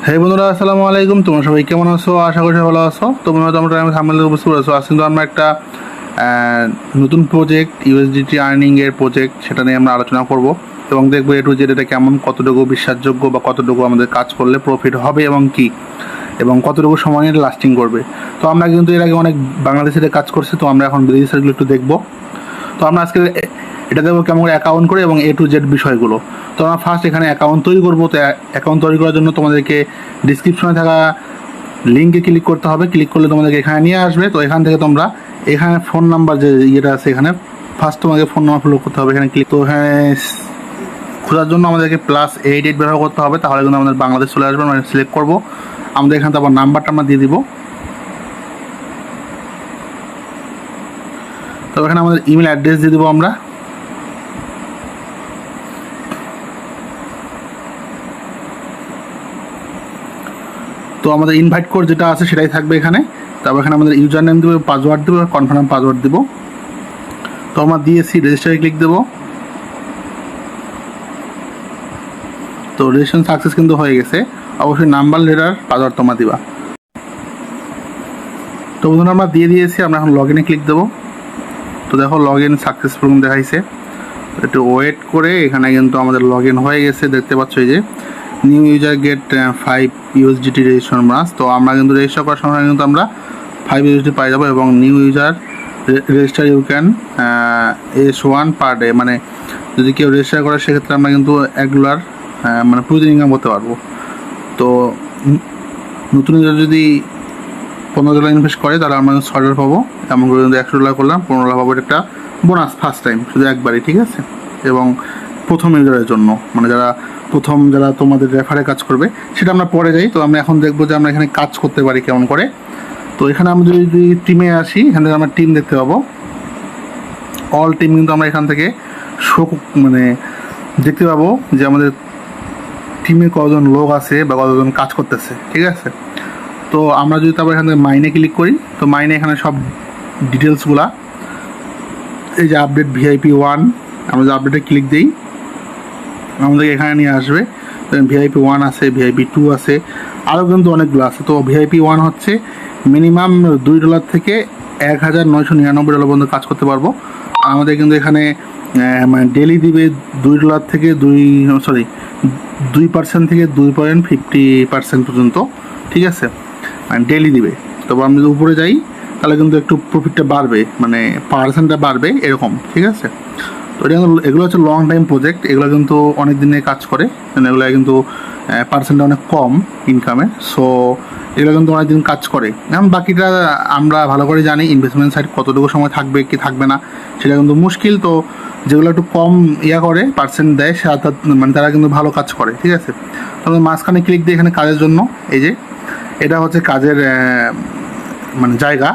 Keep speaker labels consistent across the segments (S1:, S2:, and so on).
S1: হ্যাঁ বন্ধুরা, আসসালামু আলাইকুম। তোমরা সবাই কেমন আছো? আশা করি সবাই ভালো আছো। তোমরা সামনে উপস্থিত আছো। আজ কিন্তু আমরা একটা নতুন প্রজেক্ট, ইউএসডিটি আর্নিংয়ের প্রজেক্ট, সেটা নিয়ে আমরা আলোচনা করব এবং দেখবো এ টু জেড এটা কেমন, কতটুকু বিশ্বাসযোগ্য বা কতটুকু আমাদের কাজ করলে প্রফিট হবে এবং কতটুকু সময় লাস্টিং করবে। তো আমরা কিন্তু এর আগে অনেক বাংলাদেশের কাজ করছি, তো আমরা এখন বিদেশি সাইটগুলো একটু দেখবো। তো আমরা আজকে এটা দেখবো কেমন করে অ্যাকাউন্ট করে এবং এ টু জেড বিষয়গুলো। তো আমরা ফার্স্ট এখানে অ্যাকাউন্ট তৈরি করবো। তো অ্যাকাউন্ট তৈরি করার জন্য তোমাদেরকে ডিসক্রিপশনে থাকা লিঙ্কে ক্লিক করতে হবে। ক্লিক করলে তোমাদেরকে এখানে নিয়ে আসবে। তো এখান থেকে তোমরা এখানে ফোন নাম্বার যে ইয়েটা আছে, এখানে ফার্স্ট তোমাকে ফোন নাম্বার ফলো করতে হবে। এখানে ক্লিক, তো এখানে খোঁজার জন্য আমাদেরকে +88 ব্যবহার করতে হবে, তাহলে কিন্তু আমাদের বাংলাদেশ চলে আসবে। আমরা সিলেক্ট করবো, আমাদের এখানে তো আবার নাম্বারটা আমরা দিয়ে দিব। তো এখানে আমাদের ইমেল অ্যাড্রেস দিয়ে দেবো আমরা। তো আমাদের ইনভাইট কোড যেটা আছে সেটাই থাকবে এখানে। তারপর এখানে আমাদের ইউজার নেম দেবো, পাসওয়ার্ড দেবো, কনফার্ম পাসওয়ার্ড দেবো। তো আমরা দিয়েছি, রেজিস্টারে ক্লিক দেবো। তো রেজিস্ট্রেশন সাকসেস কিন্তু হয়ে গেছে। অবশ্যই নাম্বার, লেটার, পাসওয়ার্ড তোমরা দিবা। তো বন্ধুরা আমরা দিয়ে দিয়েছি, আমরা এখন লগ ইনে ক্লিক দেবো। তো দেখো লগ ইন সাকসেসফুল দেখাইছে। একটু ওয়েট করে এখানে কিন্তু আমাদের লগ ইন হয়ে গেছে। দেখতে পাচ্ছ এই যে new user get 5 USDT registration bonus. তো আমরা কিন্তু রেজিস্টার করার সময় কিন্তু আমরা 5 USDT পাই যাবো এবং new user register you can S1 per day, মানে যদি কেউ রেজিস্টার করে সেক্ষেত্রে আমরা কিন্তু $1 মানে প্রতিদিন ইনকাম করতে পারবো। তো নতুন ইউজার যদি $15 ইনভেস্ট করে তাহলে আমরা $6 পাবো। এমন করে কিন্তু $100 করলাম, $15 পাবো। একটা বোনাস ফার্স্ট টাইম, শুধু একবারই, ঠিক আছে। এবং প্রথম ইউজারের জন্য, মানে যারা তোমাদের রেফারে কাজ করবে, সেটা আমরা পরে যাই। তো আমরা এখন দেখবো যে আমরা এখানে কাজ করতে পারি কেমন করে। তো এখানে আমরা যদি টিমে আসি, এখান থেকে আমরা টিম দেখতে পাবো। অল টিম কিন্তু আমরা এখান থেকে মানে দেখতে পাবো যে আমাদের টিমে কতজন লোক আছে বা কতজন কাজ করতেছে, ঠিক আছে। তো আমরা যদি তারপর এখান থেকে মাইনে ক্লিক করি, তো মাইনে এখানে সব ডিটেলসগুলা, এই যে আপডেট VIP1, আমরা যে আপডেটে ক্লিক দিই আমাদেরকে এখানে নিয়ে আসবে। VIP1 আছে, VIP2 আছে, আরও কিন্তু অনেকগুলো আছে। তো VIP1 হচ্ছে মিনিমাম $2 থেকে $1,999 পর্যন্ত কাজ করতে পারবো। আর আমাদের কিন্তু এখানে মানে ডেলি দিবে $2 থেকে 2% থেকে 2.50% পর্যন্ত, ঠিক আছে, মানে ডেলি দিবে। তবে আমি যদি উপরে যাই তাহলে কিন্তু একটু প্রফিটটা বাড়বে, মানে পার্সেন্টটা বাড়বে এরকম, ঠিক আছে। তো এগুলো হচ্ছে লং টাইম প্রজেক্ট, এগুলো কিন্তু অনেক দিনে কাজ করে, এগুলো কিন্তু পার্সেন্টটা অনেক কম ইনকামের। সো এগুলো কিন্তু অনেক দিন কাজ করে। এখন বাকিটা আমরা ভালো করে জানি, ইনভেস্টমেন্ট সাইড কতটুকু সময় থাকবে কি থাকবে না সেটা কিন্তু মুশকিল। তো যেগুলো একটু কম করে পার্সেন্ট দেয় মানে তারা কিন্তু ভালো কাজ করে, ঠিক আছে। তবে মাঝখানে ক্লিক দিয়ে এখানে কাজের জন্য, এই যে এটা হচ্ছে কাজের মানে জায়গা,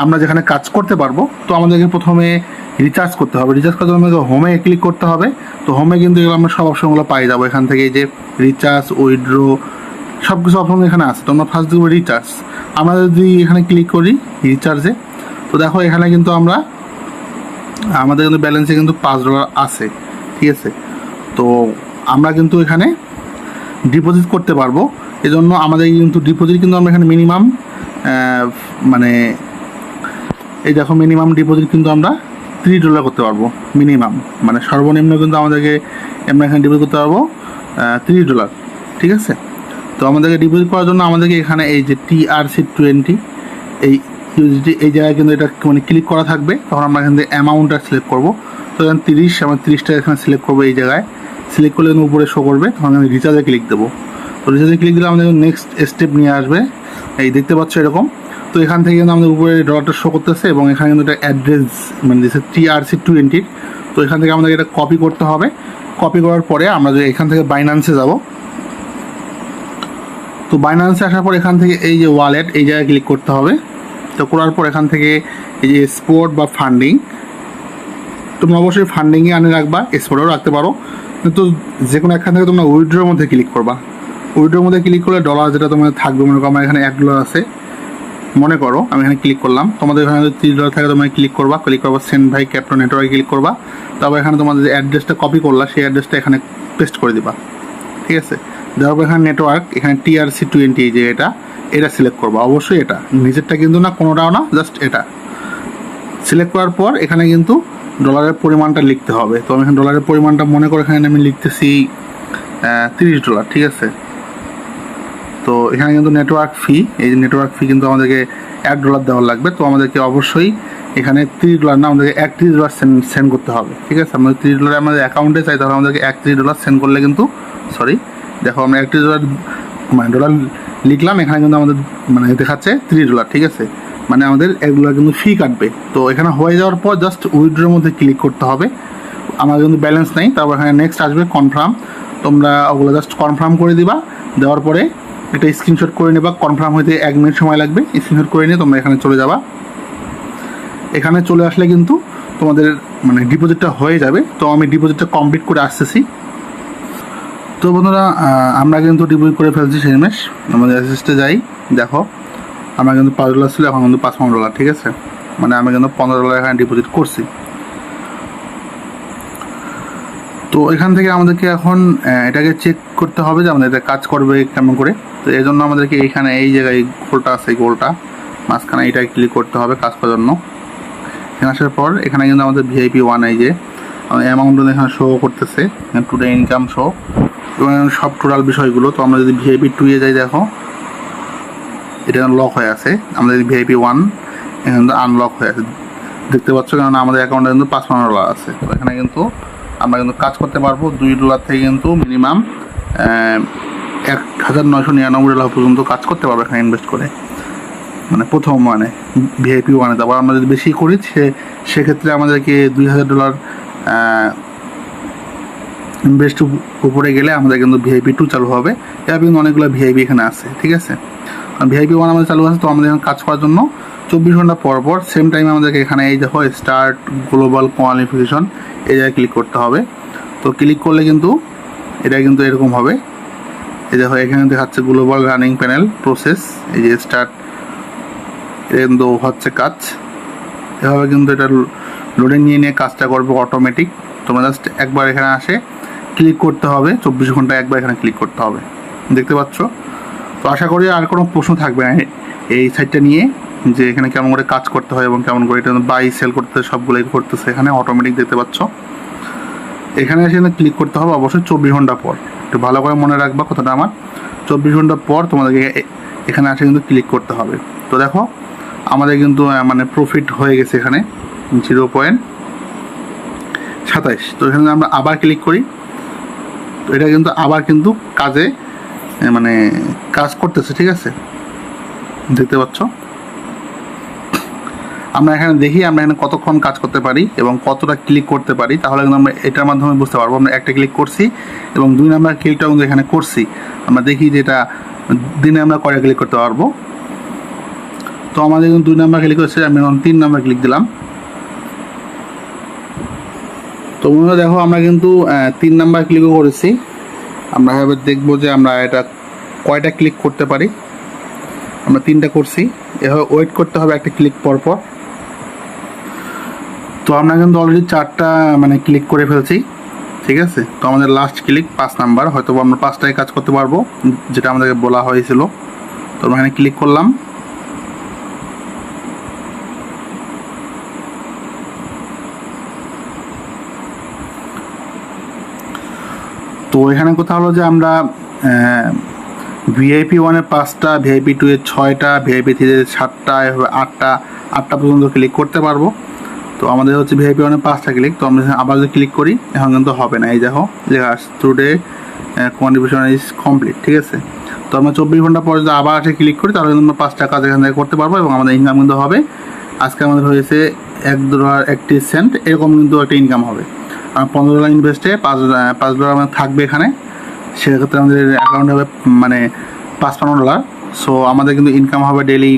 S1: আমরা যেখানে কাজ করতে পারবো। তো আমাদেরকে প্রথমে রিচার্জ করতে হবে। রিচার্জ করার জন্য আমাদের হোমে ক্লিক করতে হবে। তো হোমে কিন্তু এগুলো আমরা সব অপশনগুলো পাই যাবো এখান থেকে। এই যে রিচার্জ, উইথড্র, সব কিছু অপশন এখানে আছে। তো আমরা ফার্স্ট দেবো রিচার্জ। আমরা যদি এখানে ক্লিক করি রিচার্জে, তো দেখো এখানে কিন্তু আমাদের কিন্তু ব্যালেন্সে কিন্তু $5 আছে, ঠিক আছে। তো আমরা কিন্তু এখানে ডিপোজিট করতে পারবো। এজন্য আমাদের কিন্তু ডিপোজিট কিন্তু আমরা এখানে মিনিমাম মানে এই দেখো মিনিমাম ডিপোজিট কিন্তু আমরা $3 করতে পারবো মিনিমাম, মানে সর্বনিম্ন কিন্তু আমরা এখানে ডিপোজিট করতে পারবো $3, ঠিক আছে। তো আমাদেরকে ডিপোজিট করার জন্য আমাদেরকে এখানে এই যে TRC20 এই ইউএসডি, এই জায়গায় কিন্তু এটা মানে ক্লিক করা থাকবে। তখন আমরা এখান থেকে অ্যামাউন্টটা সিলেক্ট করবো। তো এখানে 30, আমরা 30টা এখানে সিলেক্ট করবো। এই জায়গায় সিলেক্ট করলে উপরে শো করবে, তখন আমি রিচার্জে ক্লিক দেবো। তো রিচার্জে ক্লিক দিলে আমাদের নেক্সট স্টেপ নিয়ে আসবে, এই দেখতে পাচ্ছ এরকম। তো এখান থেকে কিন্তু আমাদের উপরে ডলারটা শো করতেছে এবং এখানে কিন্তু একটা অ্যাড্রেস মানে দিচ্ছে TRC20। তো এখান থেকে আমাদের এটা কপি করতে হবে। কপি করার পরে আমরা যদি এখান থেকে বাইন্যান্সে যাব, তো বাইন্যান্সে আসার পর এখান থেকে এই যে ওয়ালেট, এই জায়গায় ক্লিক করতে হবে। তো করার পর এখান থেকে এই যে স্পট বা ফান্ডিং, তোমরা অবশ্যই ফান্ডিংয়ে আনে রাখবা, স্পটেও রাখতে পারো। কিন্তু যে কোনো এখান থেকে তোমরা উইথড্রোর মধ্যে ক্লিক করবা। উইথড্রোর মধ্যে ক্লিক করলে ডলার যেটা তোমাদের থাকবে, মনে করো আমার এখানে $1 আছে, মনে করো আমি এখানে ক্লিক করলাম। তোমাদের এখানে যদি $30 থাকে তোমরা ক্লিক করবা, সেন্ড ভাই ক্যাপ্টো নেটওয়ার্কে ক্লিক করবা। তারপর এখানে তোমাদের যে অ্যাড্রেসটা কপি করলা সেই অ্যাড্রেসটা এখানে পেস্ট করে দিবা, ঠিক আছে। দেওয়ার পর এখানে নেটওয়ার্ক, এখানে TRC20 যে এটা সিলেক্ট করবো, অবশ্যই এটা, নিচেরটা কিন্তু না, কোনোটাও না, জাস্ট এটা সিলেক্ট করার পর এখানে কিন্তু ডলারের পরিমাণটা লিখতে হবে। তো আমি এখানে ডলারের পরিমাণটা মনে করে এখানে আমি লিখতেছি $30, ঠিক আছে। তো এখানে কিন্তু নেটওয়ার্ক ফি, এই যে নেটওয়ার্ক ফি কিন্তু আমাদেরকে $1 দেওয়ার লাগবে। তো আমাদেরকে অবশ্যই এখানে $30 না, আমাদেরকে $31 সেন্ড করতে হবে, ঠিক আছে। আমাদের $30 আমাদের অ্যাকাউন্টে চাই, তাহলে আমাদেরকে $31 সেন্ড করলে কিন্তু, সরি দেখো আমরা $31 মানে ডলার লিখলাম, এখানে কিন্তু আমাদের মানে দেখাচ্ছে $30, ঠিক আছে। মানে আমাদের $1 কিন্তু ফি কাটবে। তো এখানে হয়ে যাওয়ার পর জাস্ট উইথড্রোর মধ্যে ক্লিক করতে হবে। আমার কিন্তু ব্যালেন্স নেই, তারপর এখানে নেক্সট আসবে কনফার্ম। তোমরা ওগুলো জাস্ট কনফার্ম করে দিবা, দেওয়ার পরে একটা স্ক্রিনশট করে নেবা, কনফার্ম হইতে 1 মিনিট সময় লাগবে। স্ক্রিনশট করে নিয়ে তোমরা এখানে চলে যাবা। এখানে চলে আসলে কিন্তু তোমাদের মানে ডিপোজিটটা হয়ে যাবে। তো আমি ডিপোজিটটা কমপ্লিট করে আসতেছি। তো বন্ধুরা আমরা কিন্তু ডিপোজিট করে ফেলছি শেষমেশ। আমাদের অ্যাসেসে যাই, দেখো আমার কিন্তু $5 ছিল, এখন কিন্তু $55, ঠিক আছে। মানে আমি কিন্তু $15 এখানে ডিপোজিট করছি। তো এখান থেকে আমাদেরকে এখন এটাকে চেক করতে হবে যে আমাদের এটা কাজ করবে কেমন করে। তো এই জন্য আমাদেরকে এইখানে এই জায়গায় গোলটা আছে, এই গোলটা মাঝখানে এইটাকে ক্লিক করতে হবে কাজ করার জন্য। এখানে আসার পর এখানে কিন্তু আমাদের VIP 1 এই যে অ্যামাউন্টগুলো এখানে শো করতেছে, টুডে ইনকাম শো এবং সব টোটাল বিষয়গুলো। তো আমরা যদি VIP 2 এ যাই, দেখো এটা লক হয়ে আছে। আমাদের VIP 1 এখানে কিন্তু আনলক হয়ে আছে, দেখতে পাচ্ছ, কারণ আমাদের অ্যাকাউন্টে কিন্তু $55 আছে। তো এখানে কিন্তু আমরা কিন্তু কাজ করতে পারবো $2 থেকে কিন্তু মিনিমাম $1999 পর্যন্ত কাজ করতে পারবো এখানে ইনভেস্ট করে, মানে প্রথম মানে VIP 1-এ। তারপর আমরা যদি বেশি করি সেক্ষেত্রে আমাদেরকে $2000 ইনভেস্ট উপরে গেলে আমাদের কিন্তু VIP 2 চালু হবে। এবার কিন্তু অনেকগুলো VIP এখানে আছে, ঠিক আছে। VIP 1 আমাদের চালু আছে। তো আমাদের এখানে কাজ করার জন্য 24 ঘন্টা পর পর সেম টাইমে আমাদেরকে এখানে এই দেখো স্টার্ট গ্লোবাল কোয়ালিফিকেশন, এই জায়গায় ক্লিক করতে হবে। তো ক্লিক করলে কিন্তু এটা কিন্তু এরকম হবে। এই দেখো এখানে দেখাচ্ছে গ্লোবাল রানিং প্যানেল প্রসেস, এই যে স্টার্ট, এটা কিন্তু হচ্ছে কাজ। এভাবে কিন্তু এটা লোডিং নিয়ে কাজটা করবে অটোমেটিক। তোমরা জাস্ট একবার এখানে আসে ক্লিক করতে হবে, 24 ঘন্টা একবার এখানে ক্লিক করতে হবে, দেখতে পাচ্ছ। তো আশা করি আর কোনো প্রশ্ন থাকবে না এই সাইটটা নিয়ে, যে এখানে কেমন করে কাজ করতে হয় এবং কেমন করে এটা বাই সেল করতে সবগুলোই করতেছে এখানে অটোমেটিক, দেখতে পাচ্ছ। এখানে এসে ক্লিক করতে হবে অবশ্যই 24 ঘন্টা পর। একটু ভালো করে মনে রাখবা কথাটা আমার, 24 ঘন্টা পর তোমাদেরকে এখানে এসে কিন্তু ক্লিক করতে হবে। তো দেখো আমাদের কিন্তু মানে প্রফিট হয়ে গেছে এখানে 0.27। তো এখানে আমরা আবার ক্লিক করি, তো এটা কিন্তু আবার কিন্তু কাজে মানে কাজ করতেছে, ঠিক আছে, দেখতে পাচ্ছ। আমরা এখানে দেখি আমরা এখানে কতক্ষণ কাজ করতে পারি এবং কতটা ক্লিক করতে পারি, তাহলে কিন্তু আমরা এটার মাধ্যমে বুঝতে পারবো। আমরা একটা ক্লিক করছি এবং 2 নাম্বার ক্লিকটাও কিন্তু এখানে করছি। আমরা দেখি যে এটা দিনে আমরা কয়টা ক্লিক করতে পারবো। তো আমাদের কিন্তু 2 নাম্বার ক্লিক হচ্ছে, আমি এখন 3 নাম্বার ক্লিক দিলাম। তো বন্ধুরা দেখো আমরা কিন্তু 3 নাম্বার ক্লিকও করেছি। আমরা এভাবে দেখবো যে আমরা এটা কয়টা ক্লিক করতে পারি। আমরা 3টা করছি, এভাবে ওয়েট করতে হবে একটা ক্লিক পর পর। তো আমরা কিন্তু অলরেডি 4টা মানে ক্লিক করে ফেলছি, ঠিক আছে। তো আমাদের লাস্ট ক্লিক 5 নাম্বার, হয়তো আমরা 5টায় কাজ করতে পারবো যেটা আমাদেরকে বলা হয়েছিল। তো আমরা এখানে ক্লিক করলাম। তো এখানে কথা হলো যে আমরা VIP 1-এ 5টা, VIP 2-এ 6টা, VIP 3-এ 7টা, এভাবে 8টা পর্যন্ত ক্লিক করতে পারবো। তো আমাদের হচ্ছে VIP 1-এ 5টা ক্লিক। তো আমরা আবার যদি ক্লিক করি এখন কিন্তু হবে না, এই দেখো লেখা টুডে কন্ট্রিবিউশন ইজ কমপ্লিট, ঠিক আছে। তো আমরা 24 ঘন্টা পর যদি আবার এসে ক্লিক করি তাহলে কিন্তু আমরা 5টা কাজ এখান থেকে করতে পারবো এবং আমাদের ইনকাম কিন্তু হবে। আজকে আমাদের হয়েছে $1.31, এরকম কিন্তু একটা ইনকাম হবে। আর $15 ইনভেস্টে $5 আমাদের থাকবে এখানে, সেক্ষেত্রে আমাদের অ্যাকাউন্ট হবে মানে $55। সো আমাদের কিন্তু ইনকাম হবে ডেইলি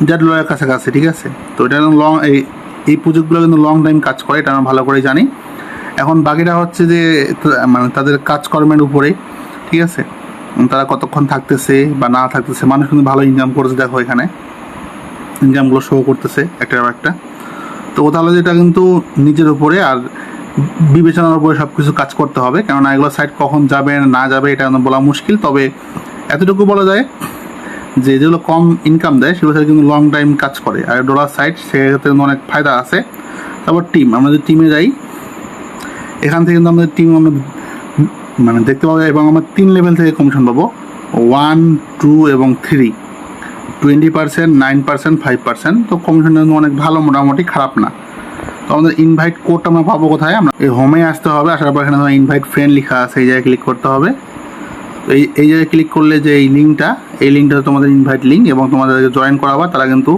S1: $1.5 কাছাকাছি, ঠিক আছে। তো এটা লং এই প্রজেক্টগুলো কিন্তু লং টাইম কাজ করে, এটা আমরা ভালো করেই জানি। এখন বাকিটা হচ্ছে যে মানে তাদের কাজকর্মের উপরে, ঠিক আছে, তারা কতক্ষণ থাকতেছে বা না থাকতেছে। মানুষ কিন্তু ভালো ইনকাম করছে, দেখো এখানে ইনকামগুলো শো করতেছে একটা। তো তাহলে যেটা কিন্তু নিজের উপরে, আর বিবেচনার উপরে সব কিছু কাজ করতে হবে, কেননা এগুলো সাইট কখন যাবে না যাবে এটা বলা মুশকিল। তবে এতটুকু বলা যায় যে যেগুলো কম ইনকাম দেয় সেগুলো সাথে কিন্তু লং টাইম কাজ করে। আর ডলার সাইট সেক্ষেত্রে কিন্তু অনেক ফায়দা আছে। তারপর টিম, আমরা যদি টিমে যাই এখান থেকে কিন্তু আমাদের টিম আমরা মানে দেখতে পাবো, এবং আমরা 3 লেভেল থেকে কমিশন পাবো, 1, 2 এবং 3, 20%, 9%, 5%। তো কমিশনটা কিন্তু অনেক ভালো, মোটামুটি খারাপ না। তো আমাদের ইনভাইট কোডটা আমরা পাবো কোথায়? আমরা এই হোমে আসতে হবে, আসার পর এখানে ইনভাইট ফ্রেন্ড লেখা আছে, এই জায়গায় ক্লিক করতে হবে। তো এই জায়গায় ক্লিক করলে যে এই লিঙ্কটা তোমাদের ইনভাইট লিঙ্ক, এবং তোমাদেরকে জয়েন করাবা তারা কিন্তু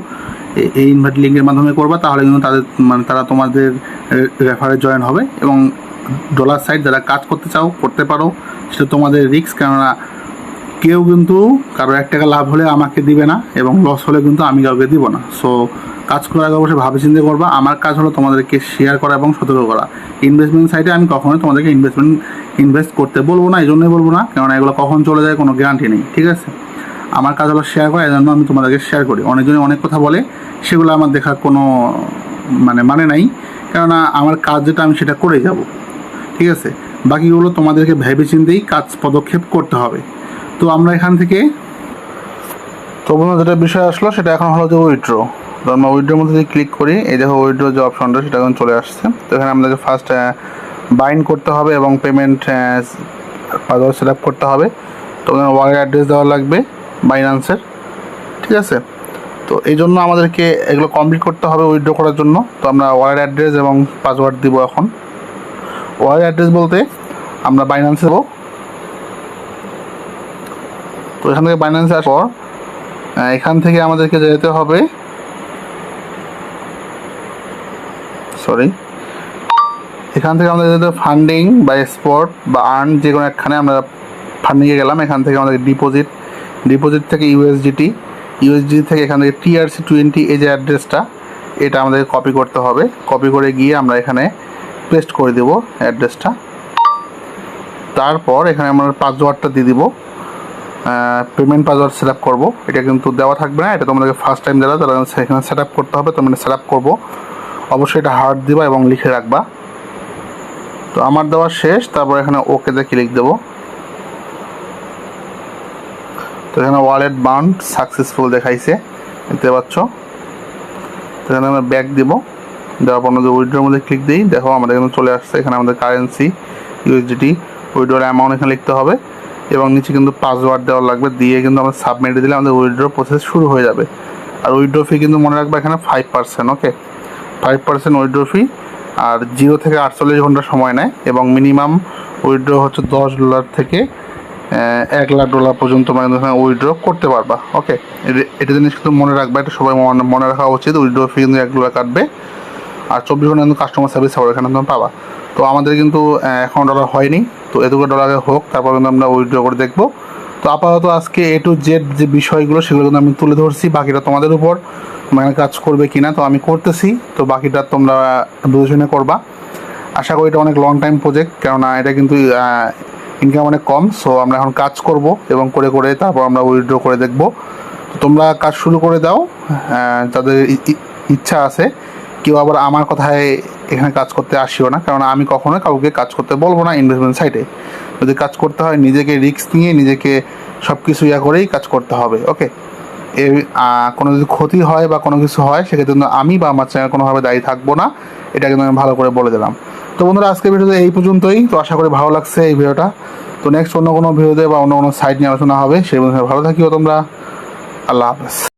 S1: এই ইনভাইট লিঙ্কের মাধ্যমে করবা, তাহলে কিন্তু তারা তোমাদের রেফারে জয়েন হবে। এবং ডলার সাইট যারা কাজ করতে চাও করতে পারো, সেটা তোমাদের রিস্ক, কেননা কেউ কিন্তু কারো 1 টাকা লাভ হলে আমাকে দিবে না, এবং লস হলে কিন্তু আমি কাউকে দিব না। সো কাজ করার আগে অবশ্যই ভাবে চিন্তা করবা। আমার কাজ হলো তোমাদেরকে শেয়ার করা এবং সতর্ক করা। ইনভেস্টমেন্ট সাইটে আমি কখনোই তোমাদেরকে ইনভেস্ট করতে বলবো না, এই জন্যই বলবো না কেননা এগুলো কখন চলে যায় কোনো গ্যারান্টি নেই, ঠিক আছে? আমার কাজ হলো শেয়ার করা, এই জন্য আমি তোমাদেরকে শেয়ার করি। অনেকজনই অনেক কথা বলে, সেগুলো আমার দেখার কোনো মানে নাই, কেননা আমার কাজ যেটা আমি সেটা করে যাব, ঠিক আছে? বাকিগুলো তোমাদেরকে ভেবে চিন্তেই কাজ পদক্ষেপ করতে হবে। তো আমরা এখান থেকে যেটা বিষয় আসলো সেটা এখন হলো যে উইথড্র। তো আমরা উইথড্রোর মধ্যে যদি ক্লিক করি, এই দেখো উইথড্র যে অপশনটা সেটা এখন চলে আসছে। তো এখানে আমাদেরকে ফার্স্ট বাইন্ড করতে হবে এবং পেমেন্ট পাসওয়ার্ড সেট আপ করতে হবে। তো ওয়ালেট অ্যাড্রেস দেওয়া লাগবে বাইন্যান্সের, ঠিক আছে? তো এই জন্য আমাদেরকে এগুলো কমপ্লিট করতে হবে উইথড্র করার জন্য। তো আমরা ওয়ালেট অ্যাড্রেস এবং পাসওয়ার্ড দিব। এখন ওয়ালেট অ্যাড্রেস বলতে আমরা বাইন্যান্সে দেবো। তো এখান থেকে বাইন্যান্সে আসার পর এখান থেকে আমাদেরকে যেতে হবে, এখান থেকে আমাদের যেতে ফান্ডিং বা স্পট বা আর্ন, যে কোনো একখানে আমরা ফান্ডিংয়ে গেলাম। এখান থেকে আমাদের ডিপোজিট থেকে ইউএসডিটি থেকে এখান থেকে TRC20, এই যে অ্যাড্রেসটা, এটা আমাদেরকে কপি করতে হবে। কপি করে গিয়ে আমরা এখানে পেস্ট করে দেব অ্যাড্রেসটা। তারপর এখানে আমরা পাসওয়ার্ডটা দিয়ে দিব, পেমেন্ট পাসওয়ার্ড সেট আপ করবো। এটা কিন্তু দেওয়া থাকবে না, এটা তোমাদেরকে ফার্স্ট টাইম যারা এখানে সেট আপ করতে হবে। তোমরা সেট আপ করবো, অবশ্যই এটা হার্ড দিবা এবং লিখে রাখবা। তো আমার দেওয়া শেষ, তারপর এখানে ওকেতে ক্লিক দেবো। তো এখানে ওয়ালেট বাউন্ড সাকসেসফুল দেখাইছে, দেখতে পাচ্ছ। তো এখানে আমরা ব্যাক দিব, দেওয়ার পর আমাদের উইথড্রোর মধ্যে ক্লিক দিই। দেখো আমাদের এখানে চলে আসছে। এখানে আমাদের কারেন্সি USDT, উইথড্রোর অ্যামাউন্ট এখানে লিখতে হবে, এবং নিচে কিন্তু পাসওয়ার্ড দেওয়া লাগবে। দিয়ে কিন্তু আমরা সাবমিট দিলে আমাদের উইথড্র প্রসেস শুরু হয়ে যাবে। আর উইথড্র ফি কিন্তু মনে রাখবে এখানে 5%, ওকে? 5% উইথড্র ফি। আর 0 থেকে 48 ঘন্টা সময় নেয়, এবং মিনিমাম উইথড্র হচ্ছে $10 থেকে $1,00,000 পর্যন্ত মানে উইথড্র করতে পারবা, ওকে? এটা জিনিস কিন্তু মনে রাখবা, এটা সবাই মনে রাখা উচিত। উইথড্র ফি কিন্তু $1 কাটবে, আর 24 ঘন্টা কিন্তু কাস্টমার সার্ভিস সাপোর্ট এখানে তুমি পাবা। তো আমাদের কিন্তু এখন ডলার হয়নি, তো এতগুলো ডলারে হোক, তারপর কিন্তু আমরা উইথড্র করে দেখবো। তো আপাতত আজকে A to Z যে বিষয়গুলো সেগুলো কিন্তু আমি তুলে ধরছি, বাকিটা তোমাদের উপর মানে কাজ করবে কিনা। তো আমি করতেছি, তো বাকিটা তোমরা বুঝে করবা। আশা করি এটা অনেক লং টাইম প্রজেক্ট, কেননা এটা কিন্তু ইনকাম অনেক কম। সো আমরা এখন কাজ করব, এবং করে তারপর আমরা উইথড্র করে দেখব। তো তোমরা কাজ শুরু করে দাও, যাদের ইচ্ছা আছে। কেউ আবার আমার কথায় এখানে কাজ করতে আসিও না, কারণ আমি কখনোই কাউকে কাজ করতে বলবো না ইনভেস্টমেন্ট সাইটে। যদি কাজ করতে হয় নিজেকে রিস্ক নিয়ে, নিজেকে সব কিছু করেই কাজ করতে হবে, ওকে? কোনো যদি ক্ষতি হয় বা কোনো কিছু হয়, সেক্ষেত্রে কিন্তু আমি বা আমার চ্যানেল কোনোভাবে দায়ী থাকবো না, এটা কিন্তু আমি ভালো করে বলে দিলাম। তো বন্ধুরা, আজকের ভিডিওতে এই পর্যন্তই। তো আশা করি ভালো লাগছে এই ভিডিওটা। তো নেক্সট অন্য কোনো ভিডিওতে বা অন্য কোনো সাইট নিয়ে আলোচনা হবে। সেই বন্ধুরা ভালো থাকিও তোমরা। আল্লাহ হাফেজ।